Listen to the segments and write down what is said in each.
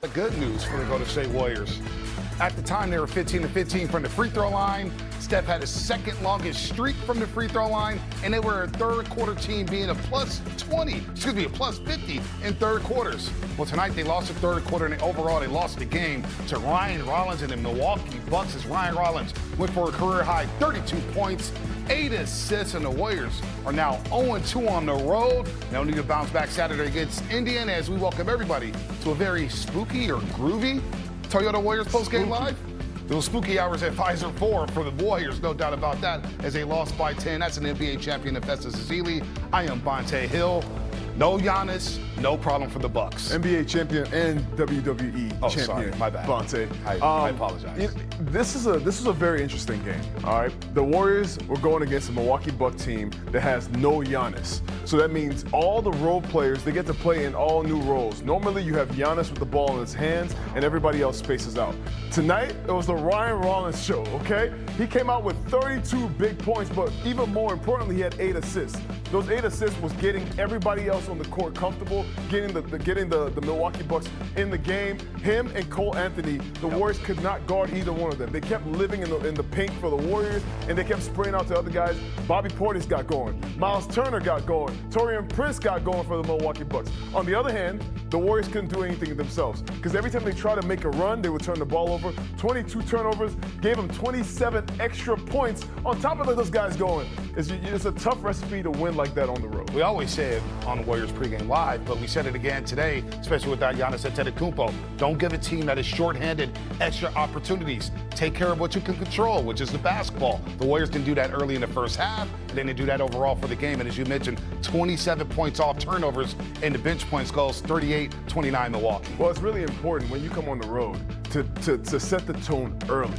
The good news for the Golden State Warriors. At the time, they were 15-15 from the free throw line. Steph had his second longest streak from the free throw line, and they were a third quarter team being a plus 50 in third quarters. Well, tonight they lost the third quarter, and overall they lost the game to Ryan Rollins and the Milwaukee Bucks as Ryan Rollins went for a career high 32 points, 8 assists, and the Warriors are now 0-2 on the road. They'll need to bounce back Saturday against Indiana as we welcome everybody to a very spooky or groovy Toyota Warriors postgame live. Those spooky hours at Pfizer 4 for the Warriors, no doubt about that, as they lost by 10. That's an NBA champion, Festus Ezeli. I am Bonte Hill. No Giannis, no problem for the Bucks. NBA champion and WWE champion. Sorry, my bad. Bonte. I apologize. This is a very interesting game. All right, the Warriors were going against a Milwaukee Bucks team that has no Giannis. So that means all the role players, they get to play in all new roles. Normally you have Giannis with the ball in his hands and everybody else spaces out. Tonight, it was the Ryan Rollins show, okay? He came out with 32 big points, but even more importantly, he had 8 assists. Those 8 assists was getting everybody else on the court comfortable, getting the Milwaukee Bucks in the game. Him and Cole Anthony, the Warriors could not guard either one of them. They kept living in the paint for the Warriors, and they kept spraying out to other guys. Bobby Portis got going. Miles Turner got going. Taurean Prince got going for the Milwaukee Bucks. On the other hand, the Warriors couldn't do anything themselves because every time they tried to make a run, they would turn the ball over. 22 turnovers, gave them 27 extra points on top of those guys going. It's a tough recipe to win like that on the road. We always say it on the Warriors pregame live, but we said it again today, especially without Giannis Antetokounmpo. Don't give a team that is shorthanded extra opportunities. Take care of what you can control, which is the basketball. The Warriors didn't do that early in the first half, and then they do that overall for the game. And as you mentioned, 27 points off turnovers, and the bench points goes 38-29 Milwaukee. Well, it's really important when you come on the road to set the tone early.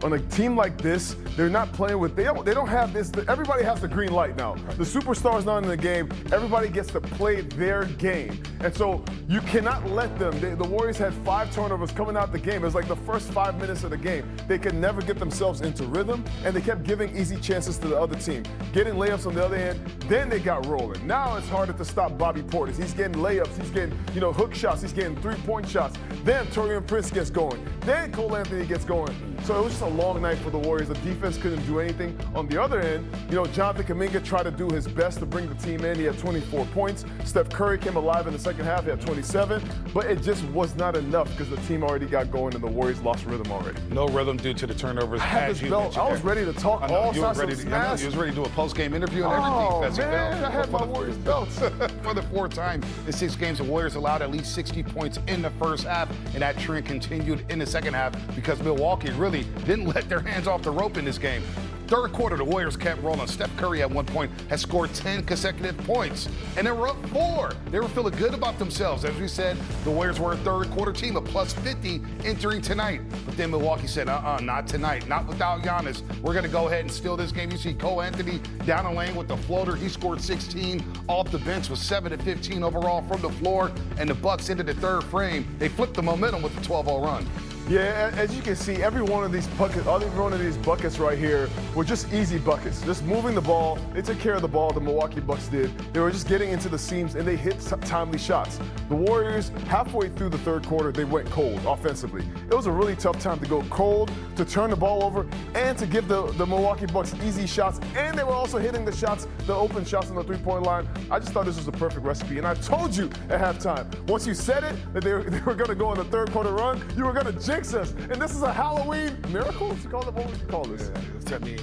On a team like this, they're not playing with, they don't have this, everybody has the green light now. The superstar's not in the game, everybody gets to play their game. And so you cannot let them, the Warriors had 5 turnovers coming out the game. It was like the first 5 minutes of the game. They could never get themselves into rhythm, and they kept giving easy chances to the other team. Getting layups on the other end, then they got rolling. Now it's harder to stop Bobby Portis. He's getting layups, he's getting, hook shots, he's getting 3-point shots. Then Taurean Prince gets going. Then Cole Anthony gets going. So it was just a long night for the Warriors. The defense couldn't do anything. On the other end, Jonathan Kaminga tried to do his best to bring the team in. He had 24 points. Steph Curry came alive in the second half. He had 27. But it just was not enough because the team already got going and the Warriors lost rhythm already. No rhythm due to the turnovers. I was ready to talk all sides of smash. You was ready to do a post-game interview and everything. Oh, man, I had my Warriors belts. For the 4th time in 6 games, the Warriors allowed at least 60 points in the first half, and that trend continued in the second half because Milwaukee really didn't let their hands off the rope in this game. Third quarter, the Warriors kept rolling. Steph Curry at one point has scored 10 consecutive points, and they were up 4. They were feeling good about themselves. As we said, the Warriors were a third quarter team, a plus 50 entering tonight. But then Milwaukee said, not tonight, not without Giannis. We're going to go ahead and steal this game. You see Cole Anthony down the lane with the floater. He scored 16 off the bench with 7-15 overall from the floor, and the Bucks ended the third frame. They flipped the momentum with the 12-0 run. Yeah, as you can see, every one of these buckets right here were just easy buckets. Just moving the ball. They took care of the ball, the Milwaukee Bucks did. They were just getting into the seams, and they hit timely shots. The Warriors, halfway through the third quarter, they went cold offensively. It was a really tough time to go cold, to turn the ball over, and to give the Milwaukee Bucks easy shots. And they were also hitting the shots, the open shots on the 3-point line. I just thought this was the perfect recipe. And I told you at halftime, once you said it, that they were going to go on the third quarter run, you were going to jinx us. And this is a Halloween miracle? What would you call this? I mean,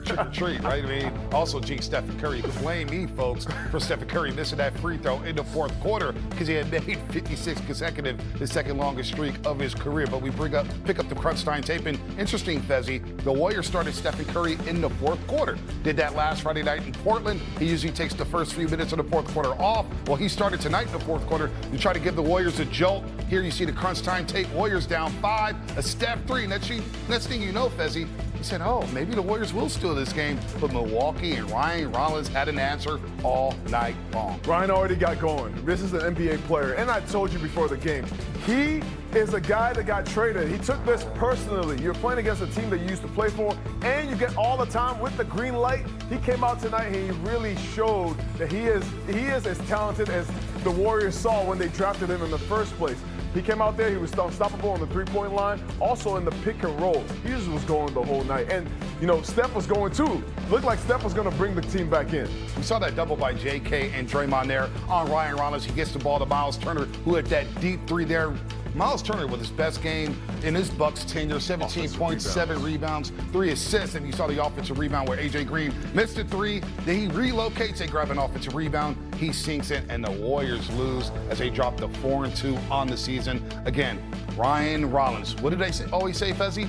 trick or treat, right? I mean, also jinx Stephen Curry. You can blame me, folks, for Stephen Curry missing that free throw in the fourth quarter because he had made 56 consecutive, the second longest streak of his career. But we pick up the crunch time tape. And interesting, Fezzi, the Warriors started Stephen Curry in the fourth quarter. Did that last Friday night in Portland. He usually takes the first few minutes of the fourth quarter off. Well, he started tonight in the fourth quarter to try to give the Warriors a jolt. Here you see the crunch time tape. Warriors down 5, a step 3. Next thing you know, Fezzi, he said, maybe the Warriors will steal this game. But Milwaukee and Ryan Rollins had an answer all night long. Ryan already got going. This is an NBA player. And I told you before the game, he is a guy that got traded. He took this personally. You're playing against a team that you used to play for, and you get all the time with the green light. He came out tonight and he really showed that he is as talented as the Warriors saw when they drafted him in the first place. He came out there, he was unstoppable on the three-point line, also in the pick and roll. He just was going the whole night. And, you know, Steph was going too. Looked like Steph was going to bring the team back in. We saw that double by JK and Draymond there on Ryan Rollins. He gets the ball to Miles Turner, who had that deep three there. Miles Turner with his best game in his Bucks tenure, 17 points, 7 rebounds, 3 assists, and you saw the offensive rebound where A.J. Green missed a 3. Then he relocates, they grab an offensive rebound, he sinks it, and the Warriors lose as they drop to 4-2 on the season. Again, Ryan Rollins. What did they say? Always say, Fezzi?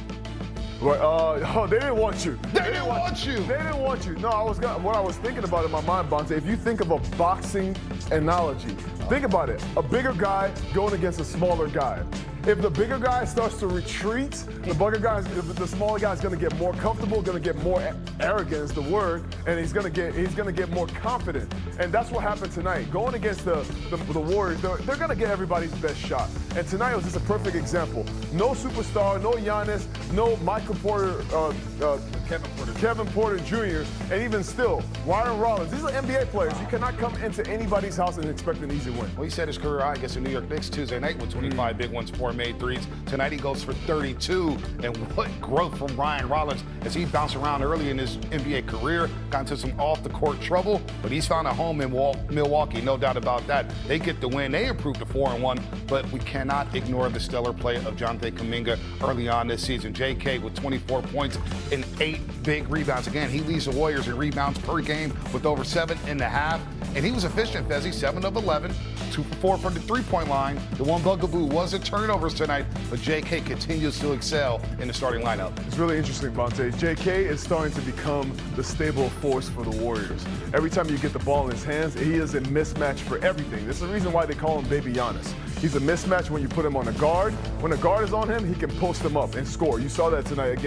Oh, they didn't want you. They didn't want you. They didn't want you. No, what I was thinking about in my mind, Bonte, if you think of a boxing analogy, think about it. A bigger guy going against a smaller guy. If the bigger guy starts to retreat, the smaller guy is going to get more comfortable, going to get more arrogant is the word, and he's going to get more confident. And that's what happened tonight. Going against the Warriors, they're going to get everybody's best shot. And tonight was just a perfect example. No superstar, no Giannis, no Michael Porter, Kevin Porter Jr., and even still, Ryan Rollins. These are NBA players. You cannot come into anybody's house and expect an easy win. Well, he set his career high against the New York Knicks Tuesday night with 25 big ones, 4 made threes. Tonight he goes for 32. And what growth from Ryan Rollins as he bounced around early in his NBA career, got into some off-the-court trouble, but he's found a home in Milwaukee, no doubt about that. They get the win. They improved to 4-1, but we cannot ignore the stellar play of Jonathan Kaminga early on this season. JK with 24 points and 8 big rebounds. Again, he leads the Warriors in rebounds per game with over 7.5. And he was efficient, Fezzi, 7 of 11, 2 for 4 from the three-point line. The one bugaboo wasn't turnovers tonight, but JK continues to excel in the starting lineup. It's really interesting, Bonte. JK is starting to become the stable force for the Warriors. Every time you get the ball in his hands, he is a mismatch for everything. This is the reason why they call him Baby Giannis. He's a mismatch when you put him on a guard. When a guard is on him, he can post him up and score. You saw that tonight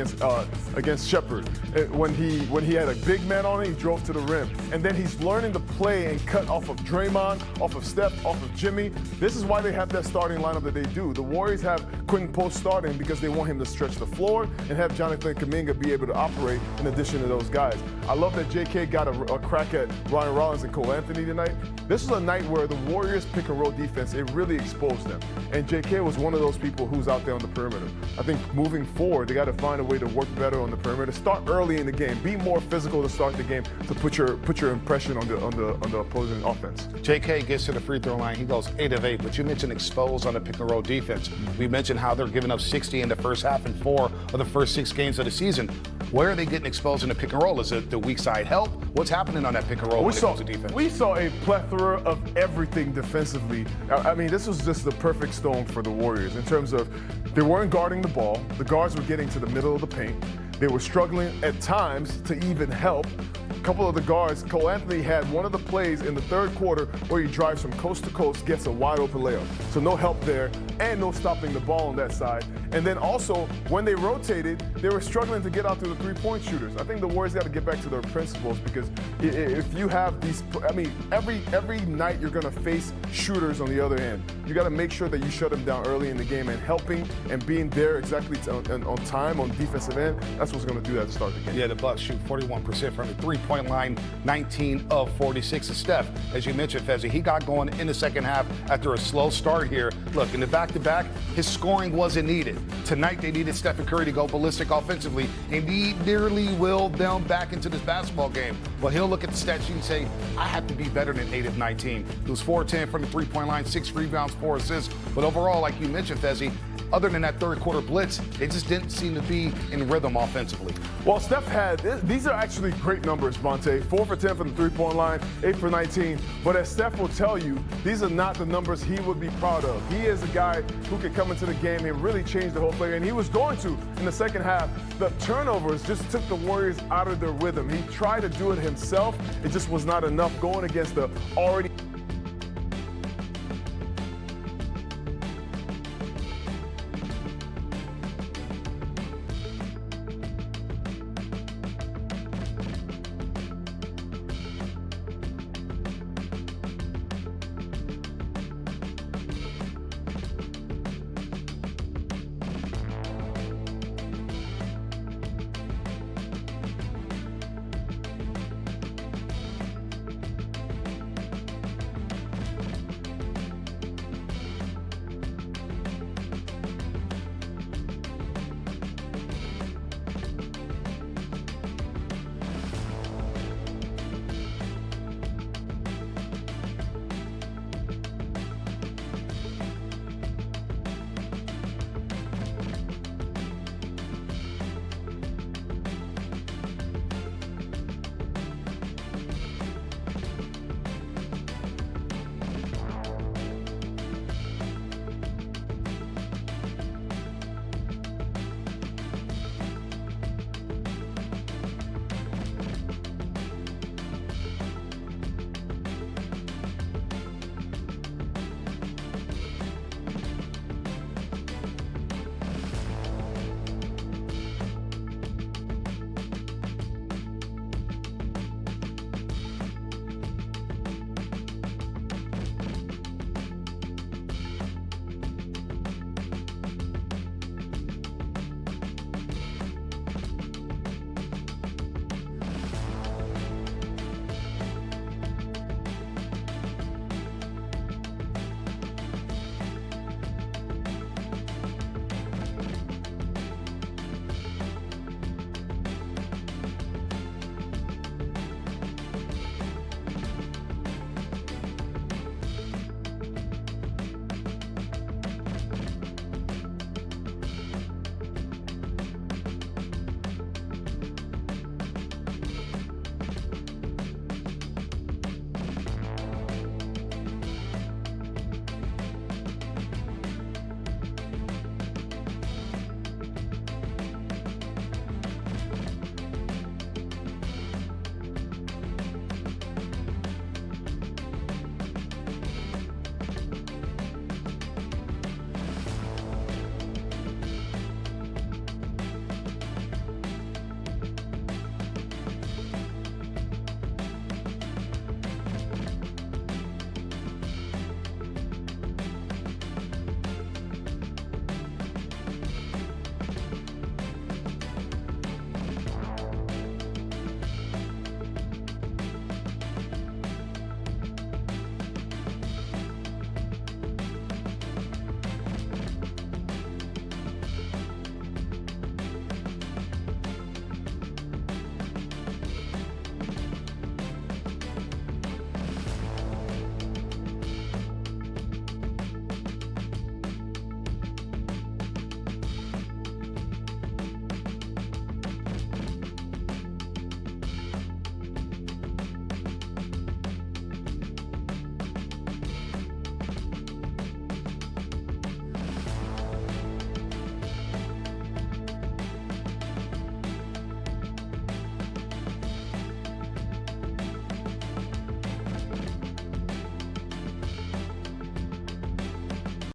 against Shepard. When he had a big man on him, he drove to the rim. And then he's learning to play and cut off of Draymond, off of Steph, off of Jimmy. This is why they have that starting lineup that they do. The Warriors have Quentin Post starting because they want him to stretch the floor and have Jonathan Kaminga be able to operate in addition to those guys. I love that JK got a crack at Ryan Rollins and Cole Anthony tonight. This is a night where the Warriors pick and roll defense, it really exposed them. And JK was one of those people who's out there on the perimeter. I think moving forward, they got to find a way to work better on the perimeter. Start early in the game. Be more physical to start the game to put your impression on the opposing offense. JK gets to the free throw line. He goes 8 of 8. But you mentioned exposed on the pick and roll defense. We mentioned how they're giving up 60 in the first half and 4 of the first 6 games of the season. Where are they getting exposed in the pick and roll? Is it the weak side help? What's happening on that pick and roll when it comes to defense? We saw a plethora of everything defensively. I mean, this was just the perfect storm for the Warriors in terms of they weren't guarding the ball. The guards were getting to the middle of the paint. They were struggling at times to even help. A couple of the guards, Cole Anthony had one of the plays in the third quarter where he drives from coast to coast, gets a wide open layup. So no help there and no stopping the ball on that side. And then also, when they rotated, they were struggling to get out to the three-point shooters. I think the Warriors got to get back to their principles because if you have these, I mean, every night you're going to face shooters on the other end. You got to make sure that you shut them down early in the game and helping and being there exactly on time on defensive end. That's what's going to do that to start the game. Yeah, the Bucks shoot 41% from the three-point line, 19 of 46. And Steph, as you mentioned, Fezzi, he got going in the second half after a slow start here. Look, in the back-to-back, his scoring wasn't needed. Tonight, they needed Stephen Curry to go ballistic offensively, and he nearly willed them back into this basketball game. But he'll look at the stat sheet and say, I have to be better than 8 of 19. He was 4-10 from the three-point line, 6 rebounds, 4 assists. But overall, like you mentioned, Fezzi, other than that third quarter blitz, they just didn't seem to be in rhythm offensively. Well, Steph had, these are actually great numbers, Bonte. 4 for 10 from the three-point line, 8 for 19. But as Steph will tell you, these are not the numbers he would be proud of. He is a guy who can come into the game and really change the whole play, and he was going to in the second half. The turnovers just took the Warriors out of their rhythm. He tried to do it himself. It just was not enough going against the already